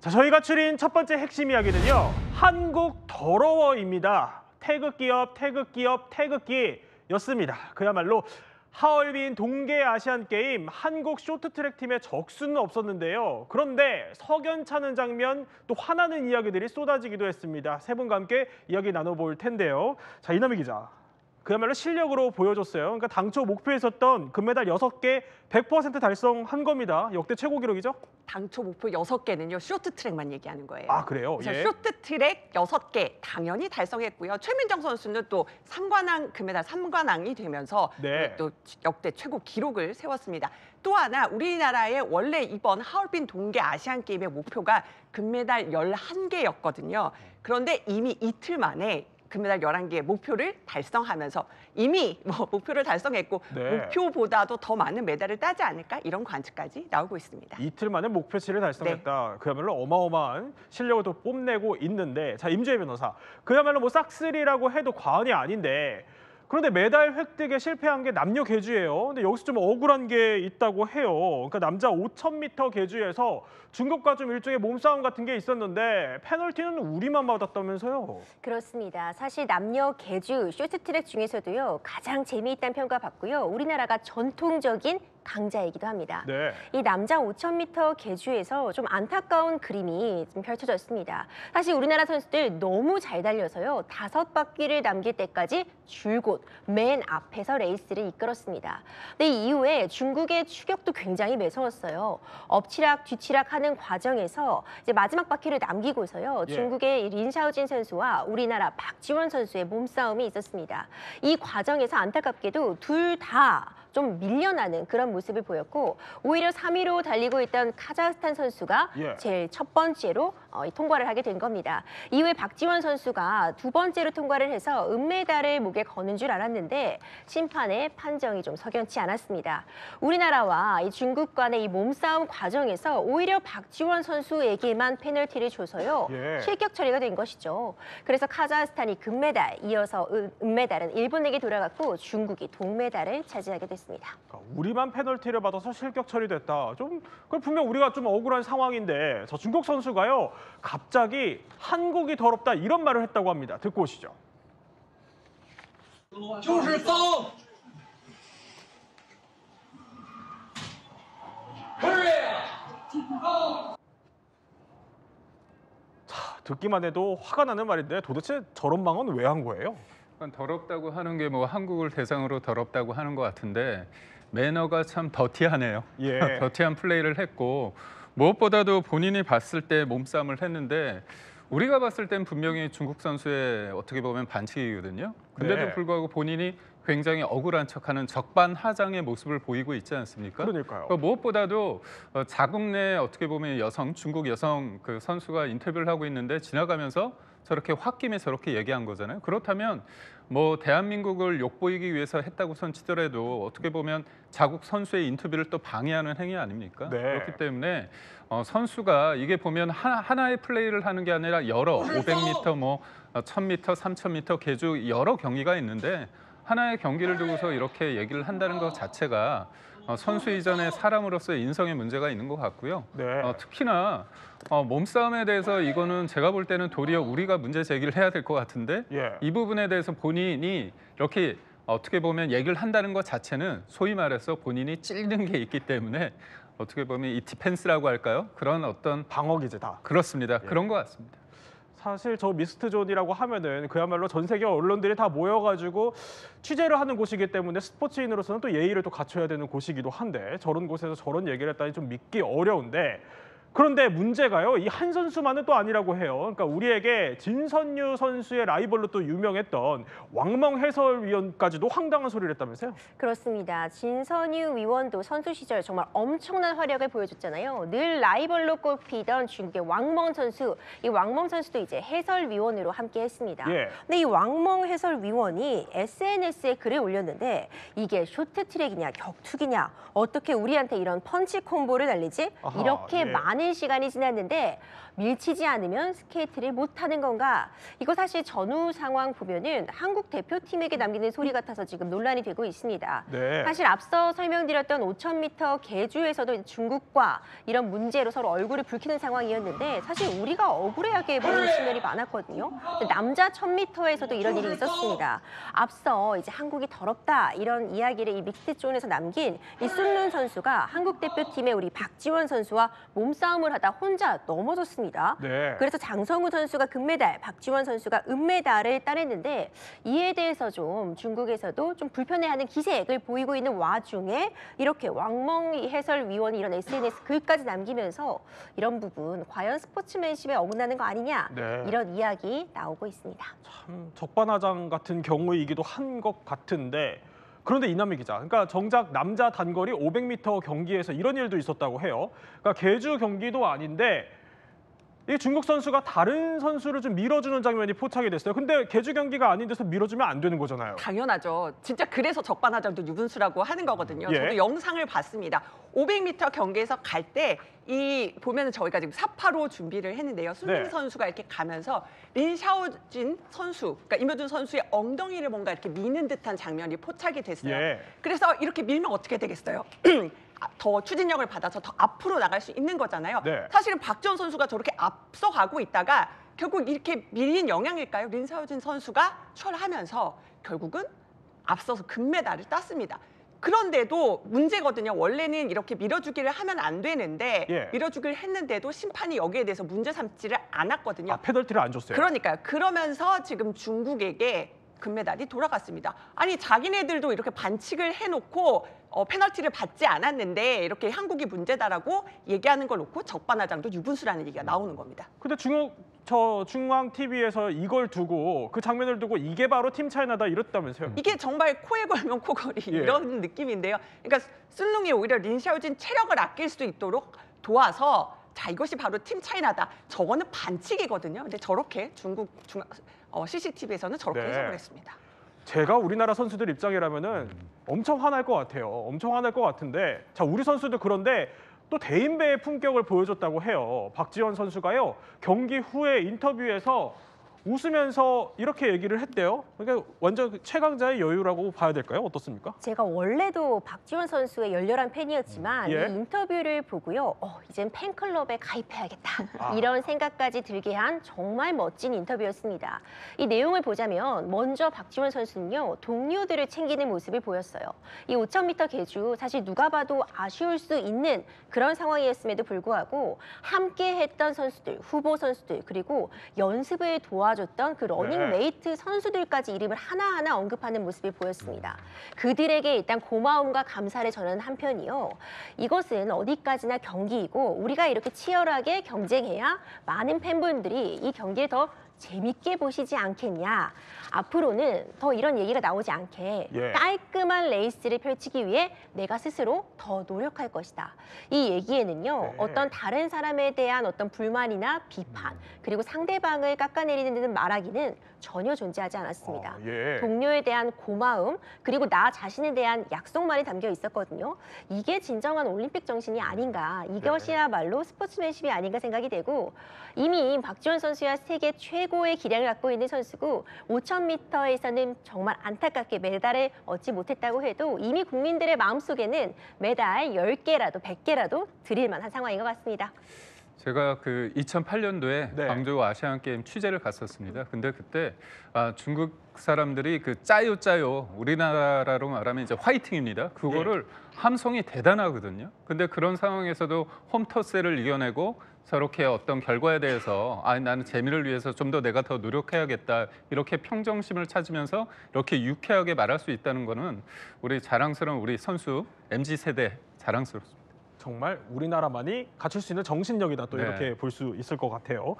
자, 저희가 추린 첫 번째 핵심 이야기는요. 한국 더러워입니다. 태극기업, 태극기업, 태극기였습니다. 그야말로 하얼빈 동계 아시안 게임 한국 쇼트트랙 팀의 적수는 없었는데요. 그런데 석연찮은 장면, 또 화나는 이야기들이 쏟아지기도 했습니다. 세 분과 함께 이야기 나눠볼 텐데요. 자, 이남희 기자. 그야말로 실력으로 보여줬어요. 그러니까 당초 목표했었던 금메달 6개 100% 달성한 겁니다. 역대 최고 기록이죠? 당초 목표 6개는요. 쇼트트랙만 얘기하는 거예요. 아, 그래요? 그래서 예. 쇼트트랙 6개 당연히 달성했고요. 최민정 선수는 또 3관왕 금메달 3관왕이 되면서 네. 또 역대 최고 기록을 세웠습니다. 또 하나 우리나라의 원래 이번 하얼빈 동계 아시안 게임의 목표가 금메달 11개였거든요. 그런데 이미 이틀 만에 금메달 11개의 목표를 달성하면서 이미 목표를 달성했고 네. 목표보다도 더 많은 메달을 따지 않을까 이런 관측까지 나오고 있습니다. 이틀 만에 목표치를 달성했다. 그야말로 어마어마한 실력을 또 뽐내고 있는데, 자, 임주혜 변호사. 그야말로 뭐 싹쓸이라고 해도 과언이 아닌데, 그런데 메달 획득에 실패한 게 남녀 계주예요. 근데 여기서 좀 억울한 게 있다고 해요. 그러니까 남자 5000m 계주에서 중국과 좀 일종의 몸싸움 같은 게 있었는데 페널티는 우리만 받았다면서요? 그렇습니다. 사실 남녀 계주 쇼트트랙 중에서도요. 가장 재미있다는 평가받고요. 우리나라가 전통적인 강자이기도 합니다. 네. 이 남자 5000m 계주에서 좀 안타까운 그림이 좀 펼쳐졌습니다. 사실 우리나라 선수들 너무 잘 달려서요. 5바퀴를 남길 때까지 줄곧 맨 앞에서 레이스를 이끌었습니다. 근데 이 이후에 중국의 추격도 굉장히 매서웠어요. 엎치락 뒤치락 하는 과정에서 이제 마지막 바퀴를 남기고서요. 예. 중국의 린샤오진 선수와 우리나라 박지원 선수의 몸싸움이 있었습니다. 이 과정에서 안타깝게도 둘 다 좀 밀려나는 그런 모습을 보였고 오히려 3위로 달리고 있던 카자흐스탄 선수가 예. 제일 첫 번째로 통과를 하게 된 겁니다. 이후에 박지원 선수가 두 번째로 통과를 해서 은메달을 목에 거는 줄 알았는데 심판의 판정이 좀 석연치 않았습니다. 우리나라와 이 중국 간의 이 몸싸움 과정에서 오히려 박지원 선수에게만 페널티를 줘서요. 예. 실격 처리가 된 것이죠. 그래서 카자흐스탄이 금메달, 이어서 은메달은 일본에게 돌아갔고 중국이 동메달을 차지하게 됐습니다. 우리만 페널티를 받아서 실격 처리됐다. 그걸 분명 우리가 좀 억울한 상황인데, 저 중국 선수가요, 갑자기 한국이 더럽다 이런 말을 했다고 합니다. 듣고 오시죠. 就是脏。듣기만 해도 화가 나는 말인데 도대체 저런 망은 왜 한 거예요? 더럽다고 하는 게 뭐 한국을 대상으로 더럽다고 하는 것 같은데 매너가 참 더티하네요. 예. 더티한 플레이를 했고 무엇보다도 본인이 봤을 때 몸싸움을 했는데 우리가 봤을 땐 분명히 중국 선수의 어떻게 보면 반칙이거든요. 근데도 네. 불구하고 본인이 굉장히 억울한 척하는 적반하장의 모습을 보이고 있지 않습니까? 그러니까요. 무엇보다도 자국 내 어떻게 보면 여성, 중국 여성 그 선수가 인터뷰를 하고 있는데 지나가면서 저렇게 홧김에 저렇게 얘기한 거잖아요. 그렇다면 뭐 대한민국을 욕보이기 위해서 했다고 손 치더라도 어떻게 보면 자국 선수의 인터뷰를 또 방해하는 행위 아닙니까? 네. 그렇기 때문에 선수가 이게 보면 하나의 플레이를 하는 게 아니라 여러 500m, 뭐 1000m, 3000m 계주 여러 경기가 있는데 하나의 경기를 두고서 이렇게 얘기를 한다는 것 자체가 선수 이전에 사람으로서의 인성에 문제가 있는 것 같고요. 네. 특히나 몸싸움에 대해서 이거는 제가 볼 때는 도리어 우리가 문제 제기를 해야 될 것 같은데 예. 이 부분에 대해서 본인이 이렇게 어떻게 보면 얘기를 한다는 것 자체는 소위 말해서 본인이 찔리는 게 있기 때문에 어떻게 보면 이 디펜스라고 할까요? 그런 어떤 방어 기제다. 그렇습니다. 예. 그런 것 같습니다. 사실 저 미스트존이라고 하면은 그야말로 전 세계 언론들이 다 모여가지고 취재를 하는 곳이기 때문에 스포츠인으로서는 또 예의를 또 갖춰야 되는 곳이기도 한데 저런 곳에서 저런 얘기를 했다니 좀 믿기 어려운데, 그런데 문제가요, 이 한 선수만은 또 아니라고 해요. 그러니까 우리에게 진선유 선수의 라이벌로 또 유명했던 왕멍 해설위원까지도 황당한 소리를 했다면서요? 그렇습니다. 진선유 위원도 선수 시절 정말 엄청난 활약을 보여줬잖아요. 늘 라이벌로 꼽히던 중국의 왕멍 선수, 이 왕멍 선수도 이제 해설위원으로 함께했습니다. 예. 근데 이 왕멍 해설위원이 SNS에 글을 올렸는데 이게 쇼트트랙이냐 격투기냐 어떻게 우리한테 이런 펀치 콤보를 날리지? 아하, 이렇게 예. 많은 시간이 지났는데 밀치지 않으면 스케이트를 못하는 건가? 이거 사실 전후 상황 보면은 한국 대표팀에게 남기는 소리 같아서 지금 논란이 되고 있습니다. 네. 사실 앞서 설명드렸던 5000m 계주에서도 중국과 이런 문제로 서로 얼굴을 붉히는 상황이었는데 사실 우리가 억울해하게 보는 측면이 많았거든요. 남자 1000m에서도 이런 일이 있었습니다. 앞서 이제 한국이 더럽다 이런 이야기를 이 믹스드 존에서 남긴 이 순룬 선수가 한국 대표팀의 우리 박지원 선수와 몸싸움을 하다 혼자 넘어졌습니다. 네. 그래서 장성우 선수가 금메달, 박지원 선수가 은메달을 따냈는데 이에 대해서 좀 중국에서도 좀 불편해하는 기색을 보이고 있는 와중에 이렇게 왕멍 해설위원이 이런 SNS 글까지 남기면서 이런 부분 과연 스포츠맨십에 어긋나는 거 아니냐 네. 이런 이야기 나오고 있습니다. 참 적반하장 같은 경우이기도 한 것 같은데 그런데 이남희 기자, 그러니까 정작 남자 단거리 500m 경기에서 이런 일도 있었다고 해요. 그러니까 계주 경기도 아닌데 이 중국 선수가 다른 선수를 좀 밀어주는 장면이 포착이 됐어요. 근데 계주 경기가 아닌 데서 밀어주면 안 되는 거잖아요. 당연하죠. 진짜 그래서 적반하장도 유분수라고 하는 거거든요. 예. 저도 영상을 봤습니다. 500m 경기에서 갈 때 이 보면은 저희가 지금 4파로 준비를 했는데요. 순ling 네. 선수가 이렇게 가면서 린샤오진 선수, 그러니까 임효준 선수의 엉덩이를 뭔가 이렇게 미는 듯한 장면이 포착이 됐어요. 예. 그래서 이렇게 밀면 어떻게 되겠어요? 더 추진력을 받아서 더 앞으로 나갈 수 있는 거잖아요. 네. 사실은 박지원 선수가 저렇게 앞서가고 있다가 결국 이렇게 밀린 영향일까요? 린샤오진 선수가 추월하면서 결국은 앞서서 금메달을 땄습니다. 그런데도 문제거든요. 원래는 이렇게 밀어주기를 하면 안 되는데 예. 밀어주기를 했는데도 심판이 여기에 대해서 문제 삼지를 않았거든요. 아, 페널티를 안 줬어요. 그러니까요. 그러면서 지금 중국에게 금메달이 돌아갔습니다. 아니 자기네들도 이렇게 반칙을 해놓고 페널티를 받지 않았는데 이렇게 한국이 문제다라고 얘기하는 걸 놓고 적반하장도 유분수라는 얘기가 나오는 겁니다. 근데 중앙 TV에서 이걸 두고 그 장면을 두고 이게 바로 팀 차이나다 이랬다면서요. 이게 정말 코에 걸면 코걸이 예. 이런 느낌인데요. 그러니까 순룽이 오히려 린샤오진 체력을 아낄 수도 있도록 도와서 자 이것이 바로 팀 차이나다. 저거는 반칙이거든요. 근데 저렇게 CCTV에서는 저렇게 네. 해석을 했습니다. 제가 우리나라 선수들 입장이라면은 엄청 화날 것 같아요. 엄청 화날 것 같은데 자 우리 선수도 그런데 또 대인배의 품격을 보여줬다고 해요. 박지원 선수가요 경기 후에 인터뷰에서 웃으면서 이렇게 얘기를 했대요. 그러니까 완전 최강자의 여유라고 봐야 될까요? 어떻습니까? 제가 원래도 박지원 선수의 열렬한 팬이었지만 예. 이 인터뷰를 보고요. 이젠 팬클럽에 가입해야겠다. 아. 이런 생각까지 들게 한 정말 멋진 인터뷰였습니다. 이 내용을 보자면 먼저 박지원 선수는요. 동료들을 챙기는 모습을 보였어요. 이 5000m 계주 사실 누가 봐도 아쉬울 수 있는 그런 상황이었음에도 불구하고 함께 했던 선수들, 후보 선수들 그리고 연습을 도와줬던 그 러닝메이트 선수들까지 이름을 하나하나 언급하는 모습을 보였습니다. 그들에게 일단 고마움과 감사를 전하는 한편이요. 이것은 어디까지나 경기이고 우리가 이렇게 치열하게 경쟁해야 많은 팬분들이 이 경기를 더 재밌게 보시지 않겠냐. 앞으로는 더 이런 얘기가 나오지 않게 예. 깔끔한 레이스를 펼치기 위해 내가 스스로 더 노력할 것이다. 이 얘기에는요. 네. 어떤 다른 사람에 대한 어떤 불만이나 비판 그리고 상대방을 깎아내리는 듯한 말하기는 전혀 존재하지 않았습니다. 예. 동료에 대한 고마움 그리고 나 자신에 대한 약속만이 담겨 있었거든요. 이게 진정한 올림픽 정신이 아닌가. 이것이야말로 스포츠맨십이 아닌가 생각이 되고 이미 박지원 선수야 세계 최고의 기량을 갖고 있는 선수고 5000m에서는 정말 안타깝게 메달을 얻지 못했다고 해도 이미 국민들의 마음속에는 메달 10개라도 100개라도 드릴 만한 상황인 것 같습니다. 제가 그 2008년도에 네. 광저우 아시안 게임 취재를 갔었습니다. 근데 그때 중국 사람들이 그 짜요 우리나라로 말하면 이제 화이팅입니다. 그거를 함성이 대단하거든요. 근데 그런 상황에서도 홈터스를 이겨내고 저렇게 어떤 결과에 대해서 나는 재미를 위해서 좀 더 내가 더 노력해야겠다 이렇게 평정심을 찾으면서 이렇게 유쾌하게 말할 수 있다는 거는 우리 자랑스러운 우리 선수 MZ 세대 자랑스럽습니다. 정말 우리나라만이 갖출 수 있는 정신력이다 또 네. 이렇게 볼 수 있을 것 같아요.